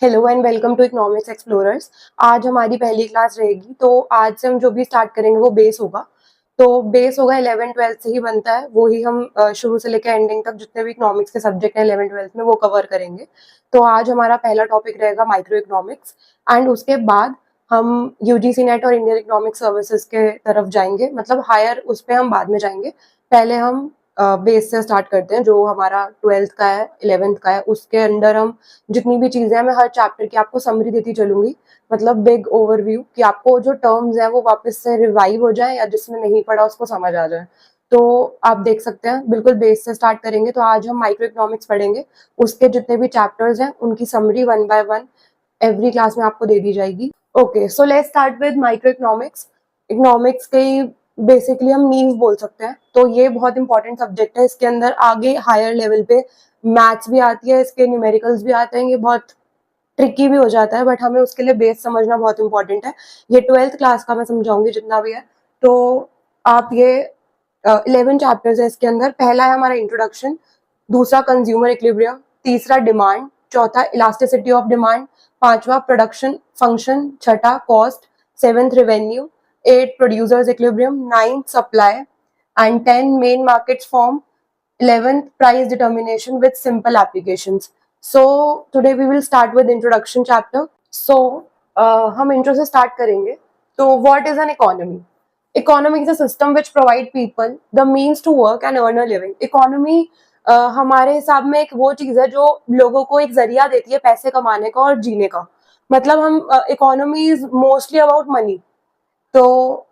Hello and welcome to economics explorers. आज हमारी पहली क्लास रहेगी, तो आज से हम जो भी स्टार्ट करेंगे वो बेस होगा। तो बेस होगा 11th-12th से ही बनता है, वो ही हम शुरू से लेकर एंडिंग तक जितने भी इकोनॉमिक्स के सब्जेक्ट हैं 11th-12th में वो कवर करेंगे। तो आज हमारा पहला टॉपिक रहेगा माइक्रो इकोनॉमिक्स एंड उसके बाद हम यूजीसी नेट और इंडियन इकोनॉमिक सर्विसेज के तरफ जाएंगे, मतलब हायर उस पर हम बाद में जाएंगे। पहले हम बेस से स्टार्ट करते हैं, जो हमारा 12th का है 11th का है। उसके अंदर हम जितनी भी चीजें हैं, मैं हर चैप्टर की आपको समरी देती चलूंगी, मतलब बिग ओवरव्यू, कि आपको जो टर्म्स हैं वो वापस से रिवाइव हो जाए या जिसने नहीं पढ़ा उसको समझ आ जाए। तो आप देख सकते हैं, बिल्कुल बेस से स्टार्ट करेंगे। तो आज हम माइक्रो इकोनॉमिक्स पढ़ेंगे, उसके जितने भी चैप्टर्स हैं उनकी समरी 1 by 1 एवरी क्लास में आपको दे दी जाएगी। Okay, so let's start with micro economics. Economics के बेसिकली हम नींव बोल सकते हैं, तो ये बहुत इंपॉर्टेंट सब्जेक्ट है। इसके अंदर आगे हायर लेवल पे मैथ्स भी आती है, इसके न्यूमेरिकल्स भी आते हैं, ये बहुत ट्रिकी भी हो जाता है, बट हमें उसके लिए बेस समझना बहुत इंपॉर्टेंट है। ये 12th क्लास का मैं समझाऊंगी जितना भी है। तो आप ये 11 चैप्टर्स है इसके अंदर। पहला है हमारा इंट्रोडक्शन, दूसरा कंज्यूमर इक्विलिब्रियम, तीसरा डिमांड, चौथा इलास्टिसिटी ऑफ डिमांड, पांचवा प्रोडक्शन फंक्शन, छठा cost, 7th revenue, 8 producers equilibrium, 9th supply and 10 main markets form, 11th price determination with simple applications. So today we will start with introduction chapter. So हम intro से start करेंगे। तो what is an economy? Economy is a system which provide people the means to work and earn a living. Economy हमारे हिसाब में एक वो चीज है जो लोगों को एक जरिया देती है पैसे कमाने का और जीने का। मतलब हम economy is mostly about money. तो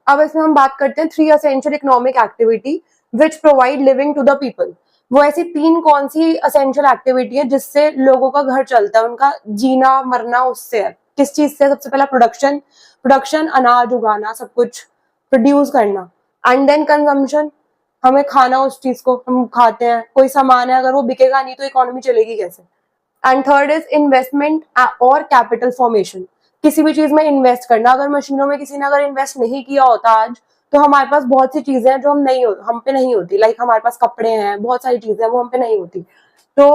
अब इसमें हम बात करते हैं 3 essential economic activity which provide living to the people. वो ऐसी 3 कौन सी असेंशियल एक्टिविटी है जिससे लोगों का घर चलता है, उनका जीना मरना उससे है। किस चीज से? सबसे पहला प्रोडक्शन, प्रोडक्शन अनाज उगाना, सब कुछ प्रोड्यूस करना। एंड देन कंजम्पशन, हमें खाना, उस चीज को हम खाते हैं। कोई सामान है, अगर वो बिकेगा नहीं तो इकोनॉमी चलेगी कैसे? एंड थर्ड इज इन्वेस्टमेंट और कैपिटल फॉर्मेशन, किसी भी चीज में इन्वेस्ट करना। अगर मशीनों में किसी ने अगर इन्वेस्ट नहीं किया होता आज, तो हमारे पास बहुत सी चीजें हैं जो हम पे नहीं होती। लाइक हमारे पास कपड़े हैं, बहुत सारी चीजें हैं वो हम पे नहीं होती। तो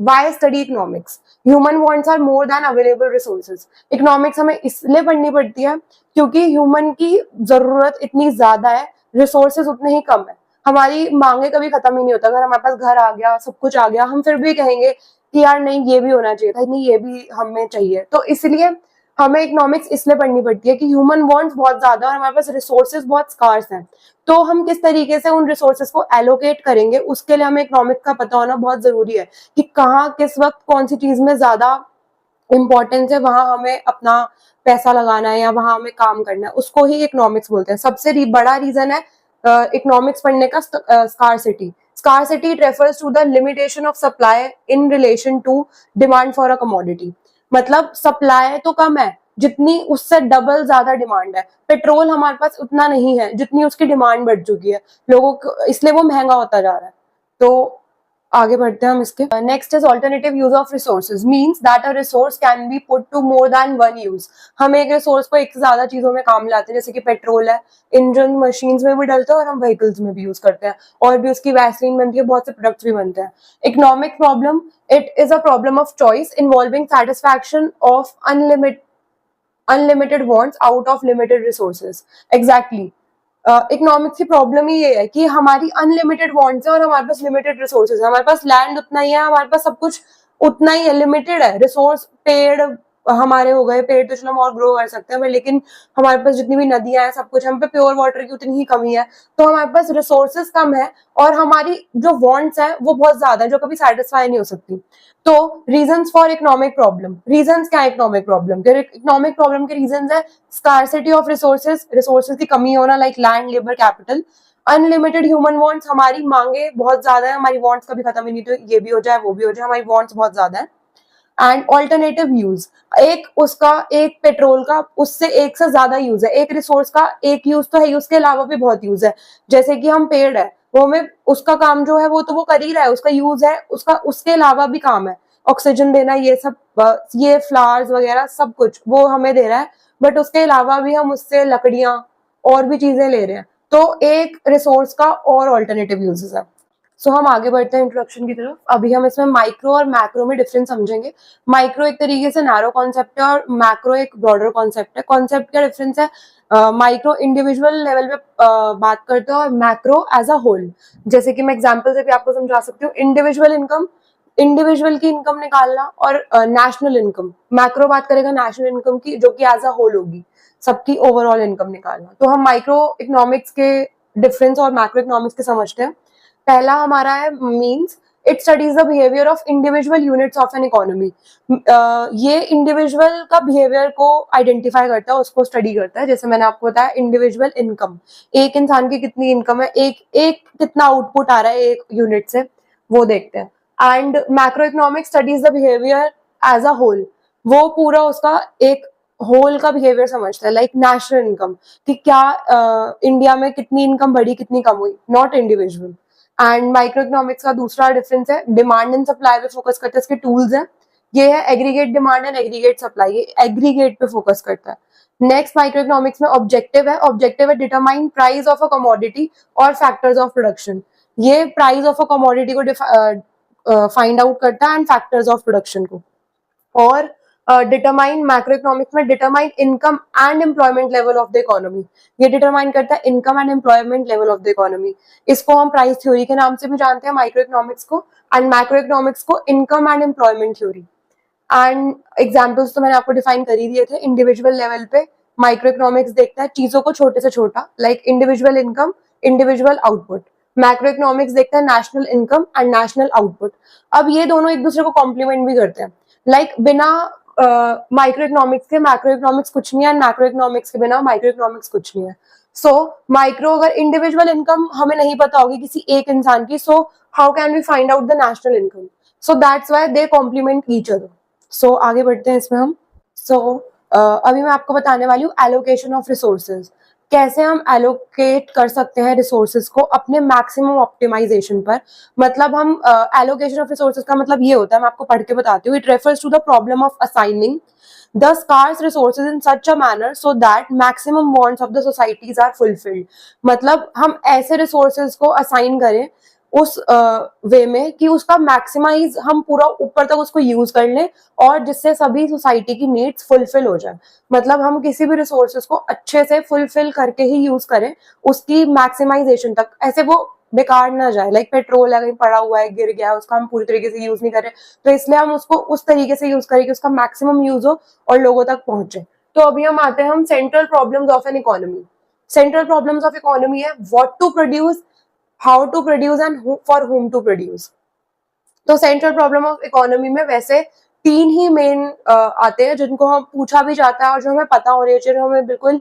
why study economics? Human wants are more than available resources. Economics हमें इसलिए पढ़नी पड़ती है क्योंकि ह्यूमन की जरूरत इतनी ज्यादा है, रिसोर्सेज उतने ही कम है। हमारी मांगे कभी खत्म ही नहीं होता। अगर हमारे पास घर आ गया, सब कुछ आ गया, हम फिर भी कहेंगे कि यार नहीं ये भी होना चाहिए था, नहीं ये भी हमें चाहिए। तो इसलिए हमें इकोनॉमिक्स इसलिए पढ़नी पड़ती है कि ह्यूमन वांट्स बहुत ज्यादा और हमारे पास रिसोर्सेज बहुत स्कार्स हैं। तो हम किस तरीके से उन रिसोर्सेज को एलोकेट करेंगे, उसके लिए हमें इकोनॉमिक्स का पता होना बहुत जरूरी है कि कहाँ किस वक्त कौन सी चीज में ज्यादा इंपॉर्टेंस है, वहां हमें अपना पैसा लगाना है या वहां हमें काम करना है। उसको ही इकोनॉमिक्स बोलते हैं। सबसे बड़ा रीजन है इकोनॉमिक्स पढ़ने का scarcity. Scarcity refers to the limitation of supply in relation to demand for a commodity. मतलब सप्लाई तो कम है, जितनी उससे डबल ज्यादा डिमांड है। पेट्रोल हमारे पास उतना नहीं है जितनी उसकी डिमांड बढ़ चुकी है लोगों को, इसलिए वो महंगा होता जा रहा है। तो आगे बढ़ते हैं हम इसके। Next is alternative use of resources, means that a resource can be put to more than one use. हम एक रिसोर्स को एक से ज्यादा चीजों में काम लाते हैं, जैसे कि पेट्रोल है, इंजन मशीन्स में भी डलता है और हम व्हीकल्स में भी यूज करते हैं, और भी उसकी वैसलीन बनती है, बहुत से प्रोडक्ट्स भी बनते हैं। Economic problem, it is a problem of choice involving satisfaction of unlimited wants out of limited resources. Exactly, economics की प्रॉब्लम ही ये है कि हमारी अनलिमिटेड वांट्स है और हमारे पास लिमिटेड रिसोर्सेज है। हमारे पास लैंड उतना ही है, हमारे पास सब कुछ उतना ही है, लिमिटेड है रिसोर्स। पेड़ हमारे हो गए, पेड़ तो चलो हम और ग्रो कर सकते हैं, लेकिन हमारे पास जितनी भी नदियां हैं, सब कुछ, हम पे प्योर वाटर की उतनी ही कमी है। तो हमारे पास रिसोर्सेज कम है और हमारी जो वांट्स है वो बहुत ज्यादा है, जो कभी सेटिस्फाई नहीं हो सकती। तो reasons for economic problem, reasons क्या है इकोनॉमिक प्रॉब्लम के? इकोनॉमिक प्रॉब्लम के रीजंस है स्कार्सिटी ऑफ रिसोर्सेज, रिसोर्सेज की कमी होना, like land, labour, capital. Unlimited human wants, हमारी मांगे बहुत ज्यादा है, हमारी वांट्स कभी खत्म ही नहीं, तो ये भी हो जाए वो भी हो जाए, हमारी वांट्स बहुत ज्यादा है। एंड ऑल्टरनेटिव यूज, एक पेट्रोल का उससे एक से ज्यादा यूज है, एक रिसोर्स का एक यूज तो है, उसके अलावा भी बहुत यूज है। जैसे कि हम पेड़ है, वो हमें उसका काम जो है वो तो वो कर ही रहा है, उसका यूज है, उसका उसके अलावा भी काम है, ऑक्सीजन देना, ये सब, ये फ्लावर्स वगैरह सब कुछ वो हमें दे रहा है, बट उसके अलावा भी हम उससे लकड़ियां और भी चीजें ले रहे हैं। तो एक रिसोर्स का और ऑल्टरनेटिव यूजेस है। सो हम आगे बढ़ते हैं इंट्रोडक्शन की तरफ। अभी हम इसमें माइक्रो और मैक्रो में डिफरेंस समझेंगे। माइक्रो एक तरीके से नैरो कॉन्सेप्ट है और मैक्रो एक ब्रॉडर कॉन्सेप्ट है। कॉन्सेप्ट का डिफरेंस है, माइक्रो इंडिविजुअल लेवल पे बात करते हैं और मैक्रो एज अ होल। जैसे कि मैं एग्जांपल से भी आपको समझा सकती हूँ। इंडिविजुअल इनकम, इंडिविजुअल की इनकम निकालना, और नेशनल इनकम, मैक्रो बात करेगा नेशनल इनकम की, जो कि एज अ होल होगी, सबकी ओवरऑल इनकम निकालना। तो हम माइक्रो इकोनॉमिक्स के डिफरेंस और मैक्रो इकोनॉमिक्स के समझते हैं। पहला हमारा है means, it studies the behaviour of individual units of an economy. ये इंडिविजुअल का बिहेवियर को आइडेंटिफाई करता है, उसको स्टडी करता है। जैसे मैंने आपको बताया इंडिविजुअल इनकम, एक इंसान की कितनी इनकम है, एक एक कितना आउटपुट आ रहा है एक यूनिट से, वो देखते हैं। And macro economics studies the behaviour as a whole, वो पूरा उसका एक होल का बिहेवियर समझता है। लाइक नेशनल इनकम, कि क्या इंडिया में कितनी इनकम बढ़ी कितनी कम हुई, not individual. And micro economics का दूसरा डिफरेंस है, डिमांड एंड सप्लाई पे फोकस करता है। इसके टूल्स हैं, ये है aggregate demand and aggregate supply, ये एग्रीगेट पे फोकस करता है। नेक्स्ट माइक्रो इकोनॉमिक्स में ऑब्जेक्टिव है determine price of a commodity और फैक्टर्स ऑफ प्रोडक्शन। ये प्राइस ऑफ अ कमोडिटी को फाइंड आउट करता है एंड फैक्टर्स ऑफ प्रोडक्शन को। और डिटरमाइन मैक्रो इकोनॉमिक्स में determine income and employment level of the economy, ये डिटरमाइन करता है income and employment level of the economy. इसको हम प्राइस थ्योरी के नाम से भी जानते हैं, माइक्रो इकोनॉमिक्स को, एंड मैक्रो इकोनॉमिक्स को income and employment theory. And examples तो मैंने आपको डिफाइन कर ही दिए थे। इंडिविजुअल लेवल पे माइक्रो इकोनॉमिक्स देखता है चीजों को छोटे से छोटा, like individual income, individual output. Macro economics देखता है national income and national output. अब ये दोनों एक दूसरे को कॉम्प्लीमेंट भी करते हैं। लाइक बिना माइक्रो इकोनॉमिक्स के मैक्रो इकोनॉमिक्स कुछ नहीं है, मैक्रो इकोनॉमिक्स के बिना माइक्रो इकोनॉमिक्स कुछ नहीं है। सो माइक्रो, अगर इंडिविजुअल इनकम हमें नहीं पता होगी किसी एक इंसान की, so how can we find out the national income? So that's why they complement each other. So आगे बढ़ते हैं इसमें हम। अभी मैं आपको बताने वाली हूँ एलोकेशन ऑफ रिसोर्सेज, कैसे हम एलोकेट कर सकते हैं रिसोर्सेज को अपने मैक्सिमम ऑप्टिमाइजेशन पर। मतलब हम एलोकेशन ऑफ रिसोर्सेज का मतलब ये होता है, मैं आपको पढ़ के बताती हूँ। It refers to the problem of assigning the scarce resources in such a manner so that maximum wants of the societies are fulfilled. मतलब हम ऐसे रिसोर्सेज को असाइन करें उस वे में कि उसका मैक्सिमाइज हम पूरा ऊपर तक उसको यूज कर लें, और जिससे सभी सोसाइटी की नीड्स फुलफिल हो जाए। मतलब हम किसी भी रिसोर्सेज को अच्छे से फुलफिल करके ही यूज करें, उसकी मैक्सिमाइजेशन तक, ऐसे वो बेकार ना जाए। लाइक पेट्रोल है, कहीं पड़ा हुआ है, गिर गया, उसका हम पूरी तरीके से यूज नहीं कर रहे, तो इसलिए हम उसको उस तरीके से यूज करें कि उसका मैक्सिमम यूज हो और लोगों तक पहुंचे। तो अभी हम आते हैं हम central problems of an economy. Central problems of economy है what to produce, how to produce and for whom to produce. तो सेंट्रल प्रॉब्लम ऑफ इकोनॉमी में वैसे तीन ही मेन आते हैं जिनको हम पूछा भी जाता है और जो हमें पता होने चाहिए, हमें बिल्कुल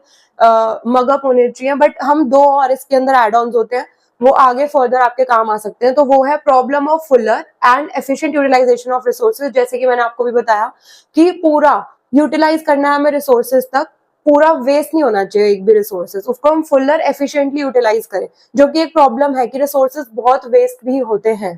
मगअप होने चाहिए। बट हम दो और इसके अंदर एड ऑन्स होते हैं, वो आगे फर्दर आपके काम आ सकते हैं। तो वो है problem of fuller and efficient utilisation of resources. जैसे कि मैंने आपको भी बताया कि पूरा यूटिलाइज करना है हमें रिसोर्सेज तक, पूरा वेस्ट नहीं होना चाहिए एक भी रिसोर्सेज, उसको हम फुलर एफिशिएंटली यूटिलाइज करें। जो कि एक प्रॉब्लम है कि रिसोर्सेज बहुत वेस्ट भी होते हैं।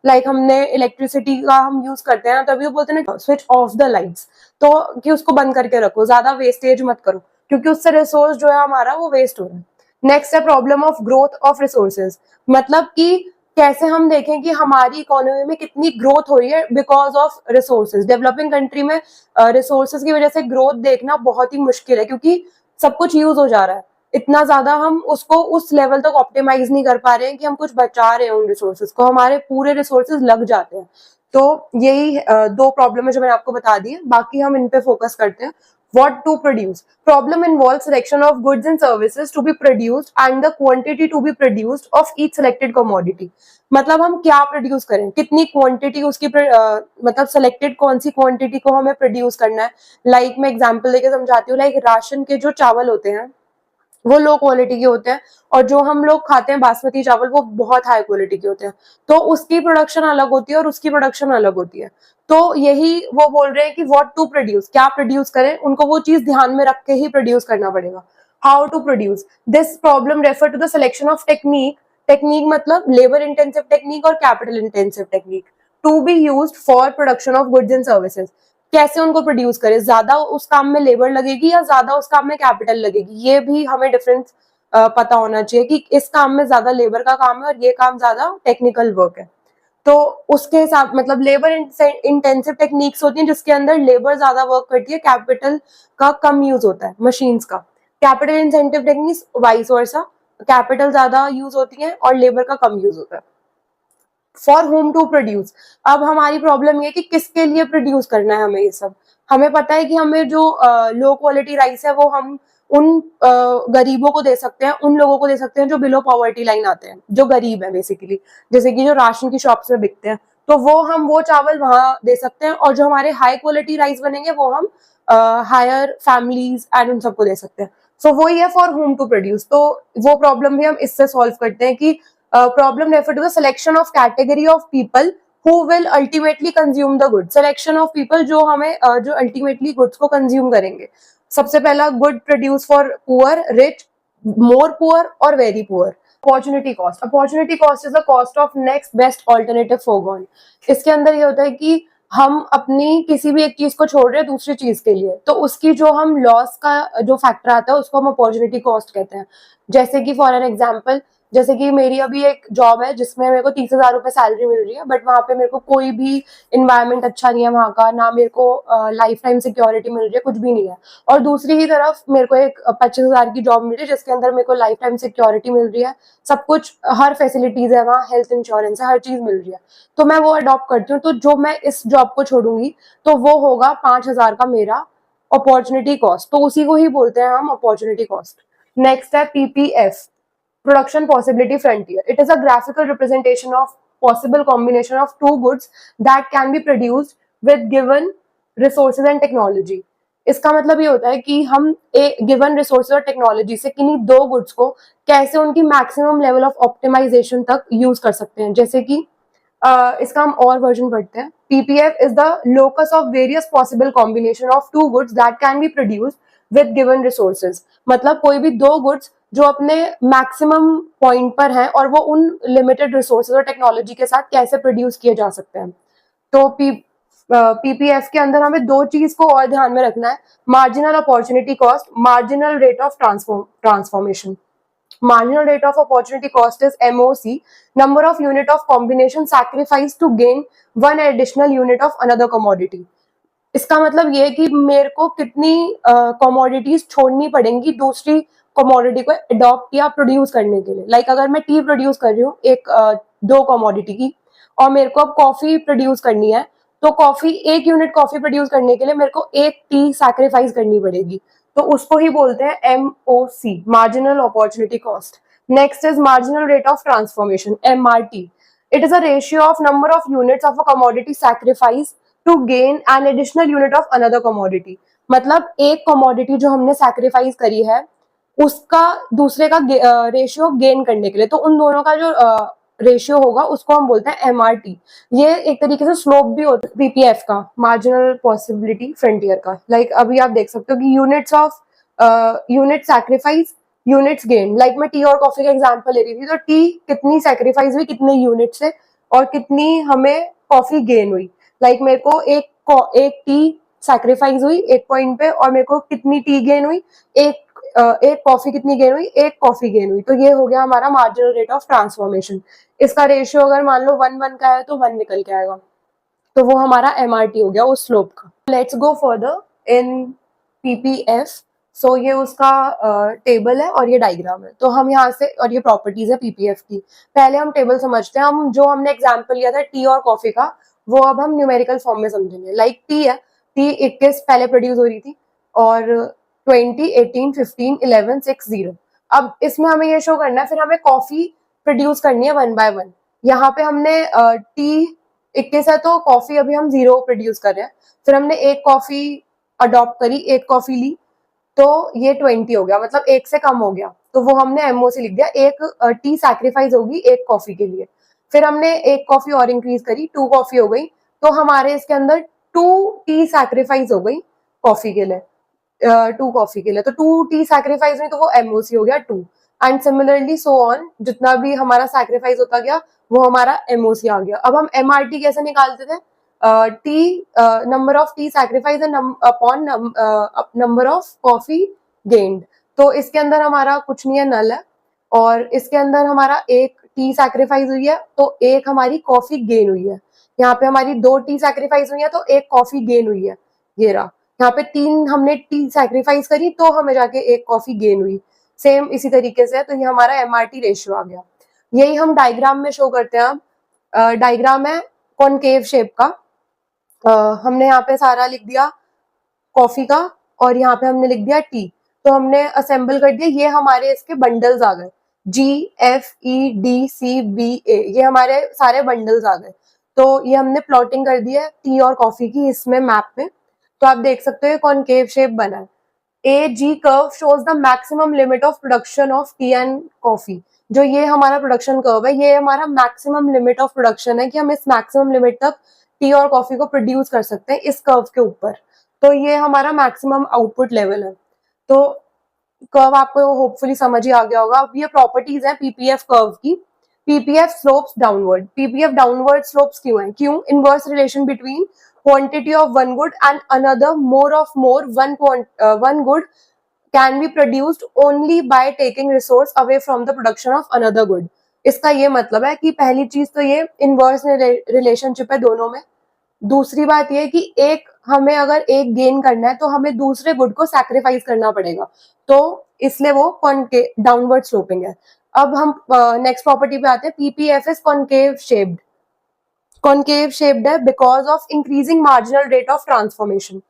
लाइक हमने इलेक्ट्रिसिटी का हम यूज करते हैं, तभी वो बोलते हैं ना स्विच ऑफ द लाइट्स, तो कि उसको बंद करके रखो, ज्यादा वेस्टेज मत करो, क्योंकि उससे रिसोर्स जो है हमारा वो वेस्ट हो रहा है। नेक्स्ट है problem of growth of resources, मतलब कि कैसे हम देखें कि हमारी इकोनॉमी में कितनी ग्रोथ हो रही है because of resources. Developing country में रिसोर्सेज की वजह से ग्रोथ देखना बहुत ही मुश्किल है, क्योंकि सब कुछ यूज हो जा रहा है इतना ज्यादा, हम उसको उस लेवल तक ऑप्टिमाइज नहीं कर पा रहे हैं कि हम कुछ बचा रहे हैं उन रिसोर्सेज को, हमारे पूरे रिसोर्सेज लग जाते हैं। तो यही दो प्रॉब्लम है जो मैंने आपको बता दी है, बाकी हम इन पे फोकस करते हैं। What to produce? Problem involves selection of goods and services to be produced and the quantity to be produced of each selected commodity. मतलब हम क्या प्रोड्यूस करें, कितनी क्वांटिटी उसकी मतलब सेलेक्टेड कौन सी क्वांटिटी को हमें प्रोड्यूस करना है। लाइक मैं एग्जांपल देके समझाती हूँ। लाइक राशन के जो चावल होते हैं वो लो क्वालिटी के होते हैं, और जो हम लोग खाते हैं बासमती चावल वो बहुत हाई क्वालिटी के होते हैं। तो उसकी प्रोडक्शन अलग होती है और उसकी प्रोडक्शन अलग होती है। तो यही वो बोल रहे हैं कि व्हाट टू प्रोड्यूस, क्या प्रोड्यूस करें, उनको वो चीज ध्यान में रख के ही प्रोड्यूस करना पड़ेगा। How to produce, this problem refer to the selection of technique. Technique मतलब लेबर इंटेंसिव टेक्निक और capital intensive technique to be used for production of goods and services. कैसे उनको प्रोड्यूस करें, ज्यादा उस काम में लेबर लगेगी या ज्यादा उस काम में कैपिटल लगेगी, ये भी हमें डिफरेंस पता होना चाहिए कि इस काम में ज्यादा लेबर का काम है और ये काम ज्यादा टेक्निकल वर्क है। तो उसके हिसाब मतलब लेबर इंटेंसिव टेक्निक्स होती हैं जिसके अंदर लेबर ज्यादा वर्क करती है, कैपिटल का कम यूज होता है मशीन्स का। Capital incentive techniques vice versa, capital ज्यादा यूज होती है और लेबर का कम यूज होता है। फॉर होम टू प्रोड्यूस, अब हमारी प्रॉब्लम ये कि किसके लिए प्रोड्यूस करना है हमें ये सब। हमें पता है कि हमें जो लो क्वालिटी राइस है वो हम उन गरीबों को दे सकते हैं, उन लोगों को दे सकते हैं जो बिलो पॉवर्टी लाइन आते हैं, जो गरीब है बेसिकली, जैसे कि जो राशन की शॉप्स में बिकते हैं, तो वो हम वो चावल वहां दे सकते हैं। और जो हमारे हाई क्वालिटी राइस बनेंगे वो हम हायर फैमिलीज एंड उन सबको दे सकते हैं। सो वही है फॉर होम टू प्रोड्यूस। तो वो प्रॉब्लम भी हम इससे सॉल्व करते हैं कि problem refer to the selection of category of people who will ultimately consume the goods। selection of people जो हमें जो ultimately goods को consume करेंगे। सबसे पहला good produce for poor, rich, more poor और very poor। opportunity cost, opportunity cost is the cost of next best alternative foregone। इसके अंदर ये होता है कि हम अपनी किसी भी एक चीज को छोड़ रहे हैं दूसरी चीज के लिए, तो उसकी जो हम लॉस का जो फैक्टर आता है उसको हम अपॉर्चुनिटी कॉस्ट कहते हैं। जैसे कि फॉर एन एग्जाम्पल, जैसे कि मेरी अभी एक जॉब है जिसमें मेरे को 30,000 रुपए सैलरी मिल रही है, बट वहां पे मेरे को कोई भी इन्वायरमेंट अच्छा नहीं है वहां का, ना मेरे को लाइफ टाइम सिक्योरिटी मिल रही है, कुछ भी नहीं है। और दूसरी ही तरफ मेरे को एक 25,000 की जॉब मिल रही है जिसके अंदर मेरे को लाइफ टाइम सिक्योरिटी मिल रही है, सब कुछ, हर फैसिलिटीज है वहाँ, हेल्थ इंश्योरेंस है, हर चीज मिल रही है। तो मैं वो अडॉप्ट करती हूँ। तो जो मैं इस जॉब को छोड़ूंगी तो वो होगा 5,000 का मेरा अपॉर्चुनिटी कॉस्ट। तो उसी को ही बोलते हैं हम अपॉर्चुनिटी कॉस्ट। नेक्स्ट है PPF, production possibility frontier। It is a graphical representation of possible combination of two goods that can be produced with given resources and technology। इसका मतलब ये होता है कि हम एक गिवन रिसोर्सेज और टेक्नोलॉजी से किन्हीं दो गुड्स को कैसे उनकी मैक्सिमम लेवल ऑफ ऑप्टिमाइजेशन तक यूज कर सकते हैं। जैसे कि इसका हम और वर्जन पढ़ते हैं। PPF is the locus of various possible combination of two goods that can be produced with given resources. मतलब कोई भी दो गुड्स जो अपने मैक्सिमम पॉइंट पर हैं और वो उन लिमिटेड रिसोर्सेज और टेक्नोलॉजी के साथ कैसे प्रोड्यूस किए जा सकते हैं। तो पीपीएफ के अंदर हमें दो चीज को और ध्यान में रखना है, marginal opportunity cost, marginal rate of transformation. Marginal rate of opportunity cost is MOC, number of unit of combination sacrifice to gain one additional unit of another commodity। इसका मतलब ये है कि मेरे को कितनी कमोडिटीज छोड़नी पड़ेंगी दूसरी कमोडिटी को अडॉप्ट या प्रोड्यूस करने के लिए। लाइक अगर मैं टी प्रोड्यूस कर रही हूँ एक दो कमोडिटी की, और मेरे को अब कॉफी प्रोड्यूस करनी है, तो कॉफी एक यूनिट कॉफी प्रोड्यूस करने के लिए मेरे को एक टी सैक्रिफाइस करनी पड़ेगी। तो उसको ही बोलते हैं MOC, marginal opportunity cost. Next is marginal rate of transformation, MRT। It is a ratio of number of units of a commodity sacrifice to gain an additional unit of another commodity. मतलब एक commodity जो हमने sacrifice करी है उसका दूसरे का ratio gain करने के लिए, तो उन दोनों का जो रेशियो होगा उसको हम बोलते हैं MRT। ये एक तरीके से स्लोप भी होता है पीपीएफ का, मार्जिनल पॉसिबिलिटी फ्रंटियर का। लाइक अभी आप देख सकते हो कि units of unit sacrifice, units gain. Like मैं टी और कॉफी का एग्जांपल ले रही थी, तो टी कितनी सैक्रिफाइस हुई कितने यूनिट से और कितनी हमें कॉफी गेन हुई। लाइक मेरे को एक टी सैक्रिफाइस हुई एक पॉइंट पे और मेरे को कितनी टी गेन हुई, एक कॉफी कितनी गेन हुई, एक कॉफी गेन हुई। तो ये हो गया हमारा मार्जिनल रेट ऑफ ट्रांसफॉर्मेशन। इसका रेशियो अगर मान लो 1:1 का है तो 1 निकल के आएगा, तो वो हमारा MRT हो गया उस स्लोप का। Let's go further in PPF. So ये उसका टेबल है और ये डायग्राम है। तो हम यहाँ से, और ये प्रॉपर्टीज है पीपीएफ की। पहले हम टेबल समझते हैं। हम जो हमने एग्जाम्पल लिया था टी और कॉफी का, वो अब हम न्यूमेरिकल फॉर्म में समझेंगे। लाइक टी है, टी 21 पहले प्रोड्यूस हो रही थी और 20, 18, 15, 11, 6, 0। अब इसमें हमें ये शो करना है, फिर हमें कॉफी प्रोड्यूस करनी है 1 by 1। यहाँ पे हमने टी 21 है तो कॉफी अभी हम 0 प्रोड्यूस कर रहे हैं। फिर हमने एक कॉफी अडॉप्ट करी, एक कॉफी ली, तो ये 20 हो गया, मतलब एक से कम हो गया, तो वो हमने MOC लिख दिया। एक टी सैक्रिफाइस होगी एक कॉफी के लिए। फिर हमने एक कॉफी और इंक्रीज करी, 2 कॉफी हो गई, तो हमारे इसके अंदर 2 टी सैक्रिफाइस हो गई कॉफी के लिए, 2 कॉफी के लिए। तो 2 टी सैक्रिफाइस हुई तो वो MOC हो गया 2। एंड सिमिलरली सो ऑन, जितना भी हमारा सैक्रिफाइस होता गया वो हमारा MOC आ गया। अब हम MRT कैसे निकालते थे? T number of T sacrifice upon number of coffee gained. तो इसके अंदर हमारा कुछ नहीं है, नल है, और इसके अंदर हमारा एक टी सैक्रिफाइस हुई है तो एक हमारी कॉफी गेन हुई है। यहाँ पे हमारी 2 टी सैक्रिफाइस हुई है तो एक कॉफी गेन हुई है, ये रहा। यहाँ पे 3 हमने टी सैक्रिफाइस करी तो हमें जाके एक कॉफी गेन हुई। सेम इसी तरीके से है, तो ये हमारा एमआरटी रेशियो आ गया। यही हम डायग्राम में शो करते हैं। अब डायग्राम है कॉनकेव शेप का। हमने यहाँ पे सारा लिख दिया कॉफी का, और यहाँ पे हमने लिख दिया टी, तो हमने असेंबल कर दिया। ये हमारे इसके बंडल्स आ गए, GFEDCBA, ये हमारे सारे बंडल्स आ गए। तो ये हमने प्लॉटिंग कर दी है टी और कॉफी की इसमें मैप में। तो आप देख सकते हो कॉनकेव शेप बना है। AG curve shows the maximum limit of production of T and coffee. जो ये हमारा प्रोडक्शन कर्व है, ये हमारा मैक्सिमम लिमिट ऑफ प्रोडक्शन है कि हम इस मैक्सिमम लिमिट तक टी और कॉफी को प्रोड्यूस कर सकते हैं इस कर्व के ऊपर। तो ये हमारा मैक्सिमम आउटपुट लेवल है। तो कर्व आपको होपफुली समझ ही आ गया होगा। अब ये प्रॉपर्टीज है पीपीएफ कर्व की। PPF slopes downward. PPF downward slopes क्यों है? क्यों? Inverse relation between quantity of one good and another, more of more, one good can be produced only by taking resource away from the production of another good. इसका ये मतलब है कि पहली चीज तो ये इनवर्स रिलेशनशिप है दोनों में। दूसरी बात ये कि एक हमें अगर एक गेन करना है तो हमें दूसरे गुड को सैक्रिफाइस करना पड़ेगा, तो इसलिए वो डाउनवर्ड स्लोपिंग है। अब हम नेक्स्ट प्रॉपर्टी पे आते हैं। PPF is concave shaped. Concave shaped है because of increasing marginal rate of transformation.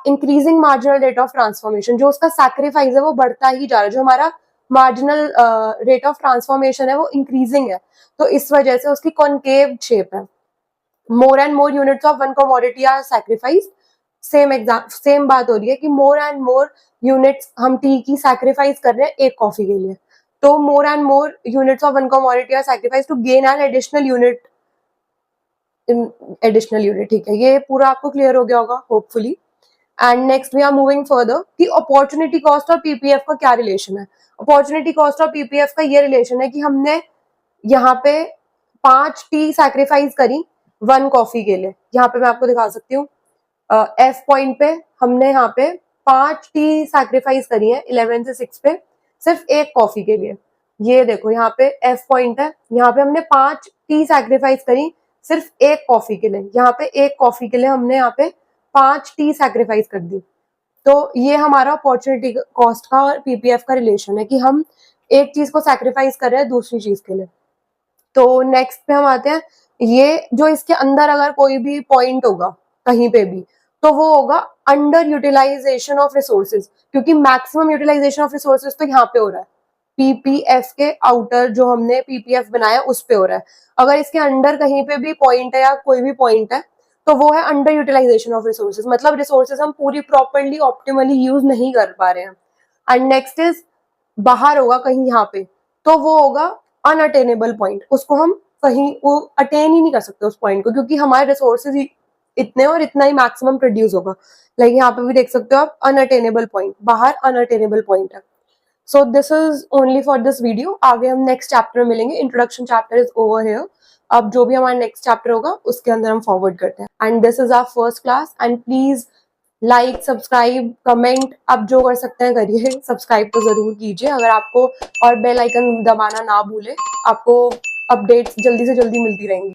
Increasing marginal rate of transformation, जो उसका सैक्रिफाइस है वो बढ़ता ही जा रहा है। जो हमारा मार्जिनल रेट ऑफ ट्रांसफॉर्मेशन है वो इंक्रीजिंग है, तो इस वजह से उसकी कॉनकेव शेप है। More and more units of one commodity are sacrifice. Same बात हो रही है कि मोर एंड मोर यूनिट्स हम टी की सैक्रिफाइस कर रहे हैं एक कॉफी के लिए। तो more and more units of one commodity are sacrifice to gain an additional unit. ठीक है, ये पूरा आपको क्लियर हो गया होगा hopefully. And next we are moving further कि अपॉर्चुनिटी कॉस्ट और पीपीएफ का क्या रिलेशन है। अपॉर्चुनिटी कॉस्ट और पीपीएफ का ये रिलेशन है कि हमने यहाँ पे 5 टी सैक्रिफाइस करी 1 कॉफी के लिए। यहाँ पे मैं आपको दिखा सकती हूँ, एफ पॉइंट पे हमने यहाँ पे 5 टी सैक्रिफाइस करी है 11 से 6 पे, सिर्फ एक कॉफी के लिए। ये देखो यहाँ पे एफ पॉइंट है, यहाँ पे हमने 5 टी सैक्रिफाइस करी सिर्फ एक कॉफी के लिए। यहाँ पे एक कॉफी के लिए हमने यहाँ पे 5 टी सैक्रिफाइस कर दी। तो ये हमारा अपॉर्चुनिटी कॉस्ट का और पीपीएफ का रिलेशन है कि हम एक चीज को सैक्रिफाइस कर रहे हैं दूसरी चीज के लिए। तो नेक्स्ट पे हम आते हैं, ये जो इसके अंदर अगर कोई भी पॉइंट होगा कहीं पे भी, तो वो होगा अंडर यूटिलाइजेशन ऑफ रिसोर्सेज, क्योंकि मैक्सिमम यूटिलाइजेशन ऑफ रिसोर्सेज तो यहाँ पे हो रहा है। पीपीएफ के आउटर जो हमने पीपीएफ बनाया उस पे हो रहा है। अगर इसके अंडर कहीं पे भी पॉइंट है या कोई भी पॉइंट है तो वो है अंडर यूटिलाइजेशन ऑफ रिसोर्सेज, मतलब रिसोर्सेज हम पूरी प्रॉपरली ऑप्टिमली यूज नहीं कर पा रहे हैं। एंड नेक्स्ट इज बाहर होगा कहीं यहाँ पे, तो वो होगा अनअटेनेबल पॉइंट। उसको हम कहीं वो अटेन ही नहीं कर सकते उस पॉइंट को, क्योंकि हमारे रिसोर्सेज इतने और इतना ही मैक्सिमम प्रोड्यूस होगा। लाइक यहाँ पे भी देख सकते हो आप, अनअटेनेबल पॉइंट, बाहर अनअटेनेबल पॉइंट है। So this is only for this video. आगे हम नेक्स्ट चैप्टर में मिलेंगे। Introduction chapter is over here. अब जो भी हमारा नेक्स्ट चैप्टर होगा उसके अंदर हम फॉरवर्ड करते हैं। And this is our first class. And please like, subscribe, comment, आप जो कर सकते हैं करिए। सब्सक्राइब तो जरूर कीजिए अगर आपको, और बेल आइकन दबाना ना भूले। आपको अपडेट्स जल्दी से जल्दी मिलती रहेंगी।